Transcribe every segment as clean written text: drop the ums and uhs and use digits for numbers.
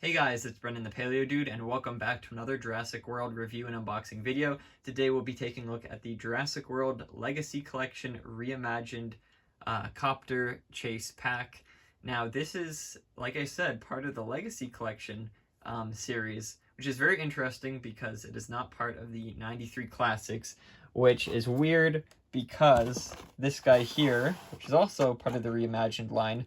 Hey guys, it's Brendan the Paleo Dude, and welcome back to another Jurassic World review and unboxing video. Today we'll be taking a look at the Jurassic World Legacy Collection Reimagined Copter Chase Pack. Now this is, like I said, part of the Legacy Collection series, which is very interesting because it is not part of the 93 Classics, which is weird because this guy here, which is also part of the Reimagined line,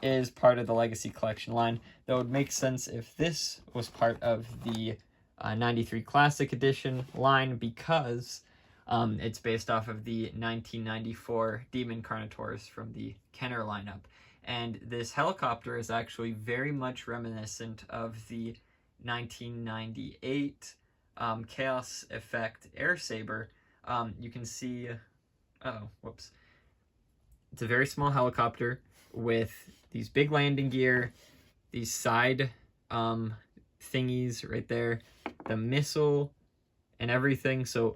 is part of the Legacy Collection line. That would make sense if this was part of the 93 Classic Edition line because it's based off of the 1994 Demon Carnotaurs from the Kenner lineup. And this helicopter is actually very much reminiscent of the 1998 Chaos Effect Air Saber. You can see, it's a very small helicopter with these big landing gear, these side thingies right there, the missile and everything. So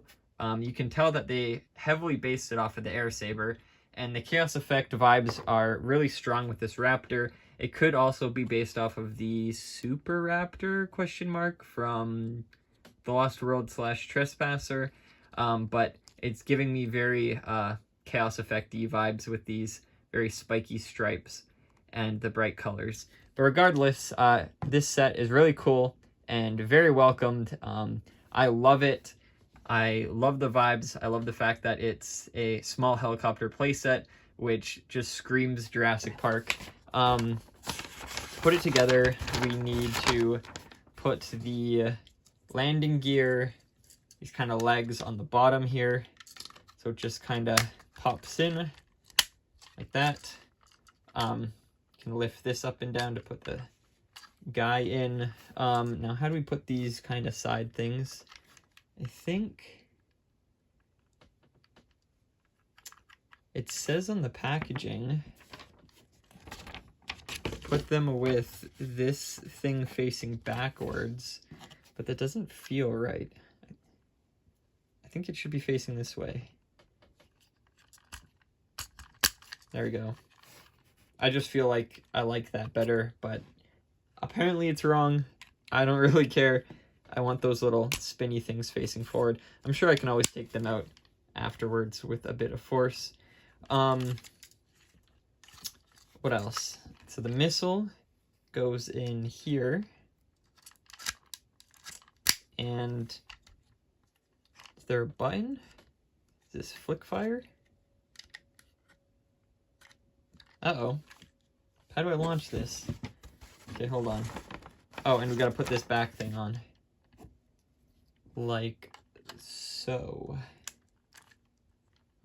you can tell that they heavily based it off of the Air Saber, and the Chaos Effect vibes are really strong with this Raptor. It could also be based off of the Super Raptor from The Lost World / Trespasser, but it's giving me very Chaos Effect-y vibes with these very spiky stripes and the bright colors. But regardless, this set is really cool and very welcomed. I love it. I love the vibes. I love the fact that it's a small helicopter playset, which just screams Jurassic Park. Put it together, we need to put the landing gear, these kind of legs on the bottom here. So it just kind of pops in like that. Can lift this up and down to put the guy in. Now how do we put these kind of side things? I think it says on the packaging, put them with this thing facing backwards, but that doesn't feel right. I think it should be facing this way. There we go. I just feel like I like that better, but apparently it's wrong. I don't really care. I want those little spinny things facing forward. I'm sure I can always take them out afterwards with a bit of force. What else? So the missile goes in here. And is there a button? Is this flick fire? Uh-oh. How do I launch this? Okay, hold on. Oh, and we gotta put this back thing on. Like so.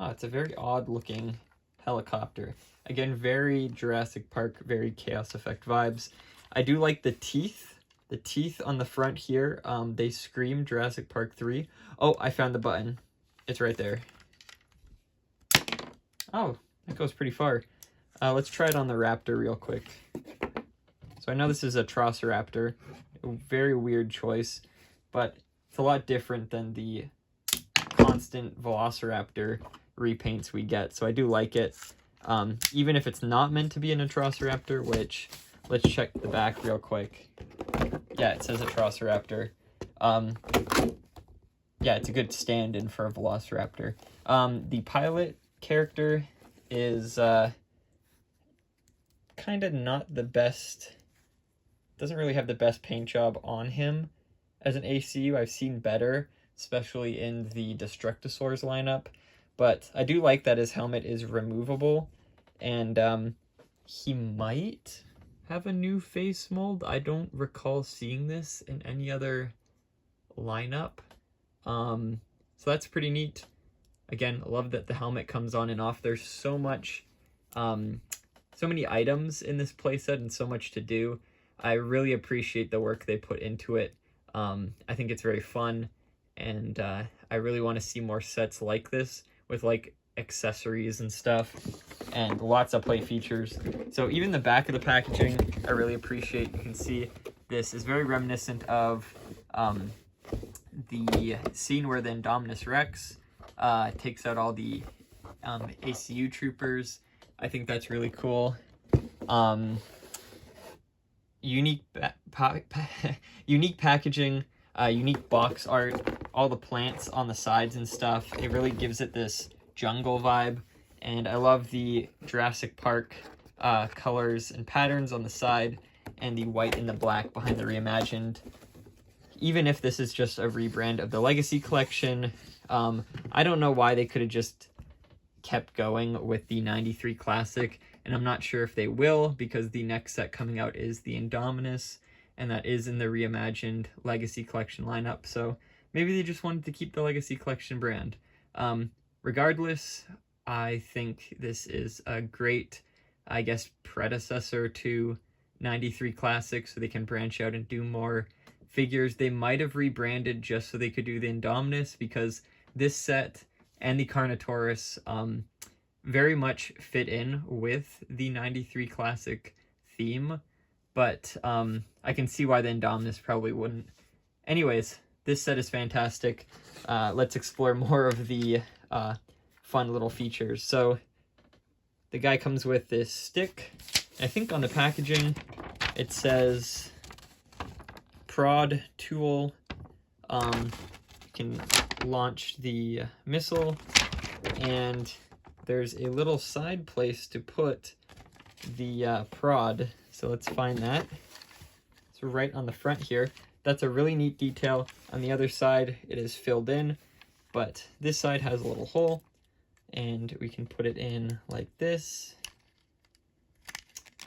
Oh, it's a very odd looking helicopter. Again, very Jurassic Park, very Chaos Effect vibes. I do like the teeth. The teeth on the front here, they scream Jurassic Park 3. Oh, I found the button. It's right there. Oh, that goes pretty far. Let's try it on the Raptor real quick. So I know this is a Trosiraptor, a very weird choice, but it's a lot different than the constant Velociraptor repaints we get, so I do like it. Even if it's not meant to be an Atrociraptor, which, let's check the back real quick. Yeah, it says Atrociraptor. Yeah, it's a good stand-in for a Velociraptor. The pilot character is kind of not the best, doesn't really have the best paint job on him. As an ACU, I've seen better, especially in the Destructosaurs lineup, but I do like that his helmet is removable, and he might have a new face mold. I don't recall seeing this in any other lineup, so that's pretty neat. Again, I love that the helmet comes on and off. There's so much, so many items in this playset and so much to do. I really appreciate the work they put into it. I think it's very fun, and I really want to see more sets like this with like accessories and stuff and lots of play features. So even the back of the packaging, I really appreciate. You can see this is very reminiscent of the scene where the Indominus Rex takes out all the ACU troopers. I think that's really cool. unique unique packaging, unique box art, all the plants on the sides and stuff. It really gives it this jungle vibe, and I love the Jurassic Park colors and patterns on the side, and the white and the black behind the Reimagined. Even if this is just a rebrand of the Legacy Collection, I don't know why they could have just kept going with the 93 Classic, and I'm not sure if they will, because the next set coming out is the Indominus, and that is in the Reimagined Legacy Collection lineup, so maybe they just wanted to keep the Legacy Collection brand. Regardless, I think this is a great, I guess, predecessor to 93 Classic, so they can branch out and do more figures. They might have rebranded just so they could do the Indominus, because this set and the Carnotaurus very much fit in with the 93 Classic theme, but I can see why the Indominus probably wouldn't. Anyways, this set is fantastic. Let's explore more of the fun little features. So the guy comes with this stick. I think on the packaging it says prod tool. You can launch the missile, and there's a little side place to put the prod. So let's find that. It's right on the front here. That's a really neat detail. On the other side, it is filled in, but this side has a little hole, and we can put it in like this.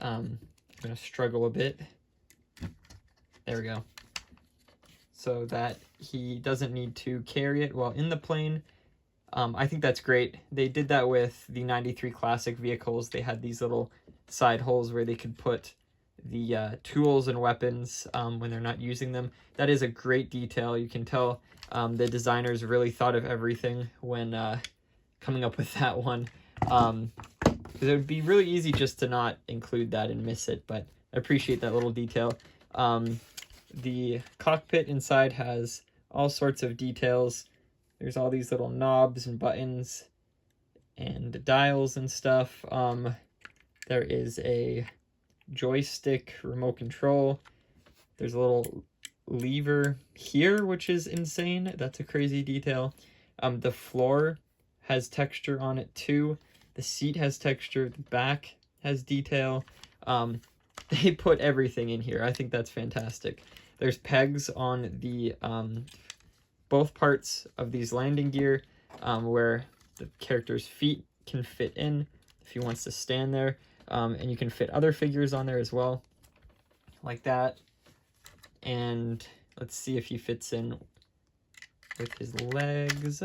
I'm gonna struggle a bit. There we go. So that he doesn't need to carry it while in the plane. I think that's great. They did that with the 93 Classic vehicles. They had these little side holes where they could put the tools and weapons when they're not using them. That is a great detail. You can tell the designers really thought of everything when coming up with that one. Because it would be really easy just to not include that and miss it, but I appreciate that little detail. The cockpit inside has all sorts of details. There's all these little knobs and buttons and dials and stuff. There is a joystick remote control. There's a little lever here, which is insane. That's a crazy detail. The floor has texture on it too. The seat has texture. The back has detail. They put everything in here. I think that's fantastic. There's pegs on the both parts of these landing gear where the character's feet can fit in if he wants to stand there. And you can fit other figures on there as well, like that. And let's see if he fits in with his legs.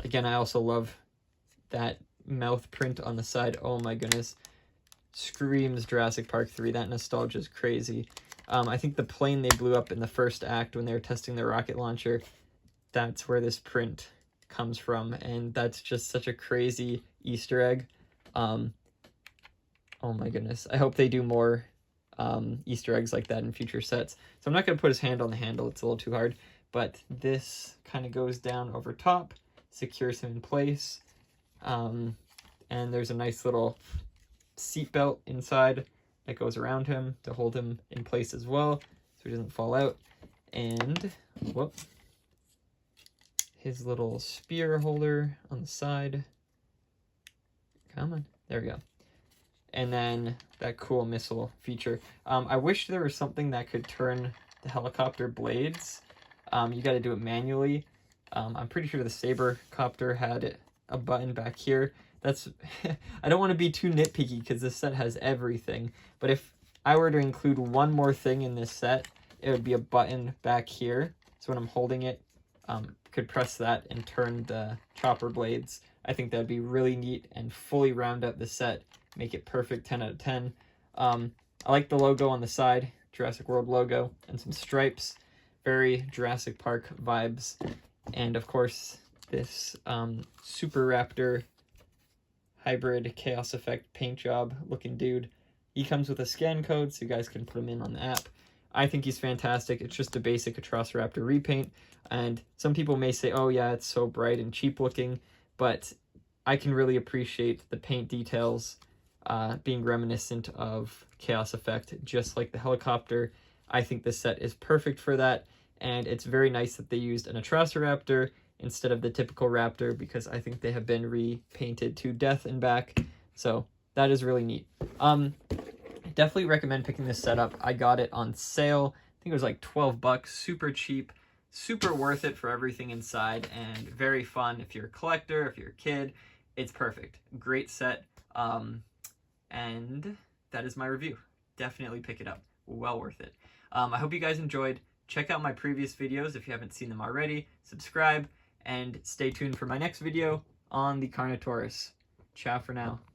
Again, I also love that mouth print on the side. Oh my goodness. Screams Jurassic Park 3. That nostalgia is crazy. I think the plane they blew up in the first act when they were testing their rocket launcher, that's where this print comes from, and that's just such a crazy Easter egg. Oh my goodness. I hope they do more Easter eggs like that in future sets. So I'm not going to put his hand on the handle. It's a little too hard. But this kind of goes down over top, secures him in place. And there's a nice little seat belt inside that goes around him to hold him in place as well, so he doesn't fall out. And, whoop, his little spear holder on the side. Come on, there we go. And then that cool missile feature. I wish there was something that could turn the helicopter blades. You got to do it manually. I'm pretty sure the Saber Copter had a button back here. That's I don't want to be too nitpicky because this set has everything, but if I were to include one more thing in this set, it would be a button back here. So when I'm holding it, could press that and turn the chopper blades. I think that'd be really neat and fully round out the set, make it perfect 10 out of 10. I like the logo on the side, Jurassic World logo, and some stripes, very Jurassic Park vibes. And of course, this Super Raptor hybrid chaos effect paint job looking dude. He comes with a scan code, so you guys can put him in on the app. I think he's fantastic. It's just a basic Atrociraptor repaint, and some people may say, oh yeah, it's so bright and cheap looking, but I can really appreciate the paint details being reminiscent of chaos effect, just like the helicopter. I think this set is perfect for that, and it's very nice that they used an Atrociraptor instead of the typical raptor, because I think they have been repainted to death and back, so that is really neat. Definitely recommend picking this set up. I got it on sale. I think it was like 12 bucks, super cheap, super worth it for everything inside, and very fun. If you're a collector, if you're a kid, it's perfect. Great set. And that is my review. Definitely pick it up. Well worth it. I hope you guys enjoyed. Check out my previous videos if you haven't seen them already. Subscribe, and stay tuned for my next video on the Carnotaurus. Ciao for now.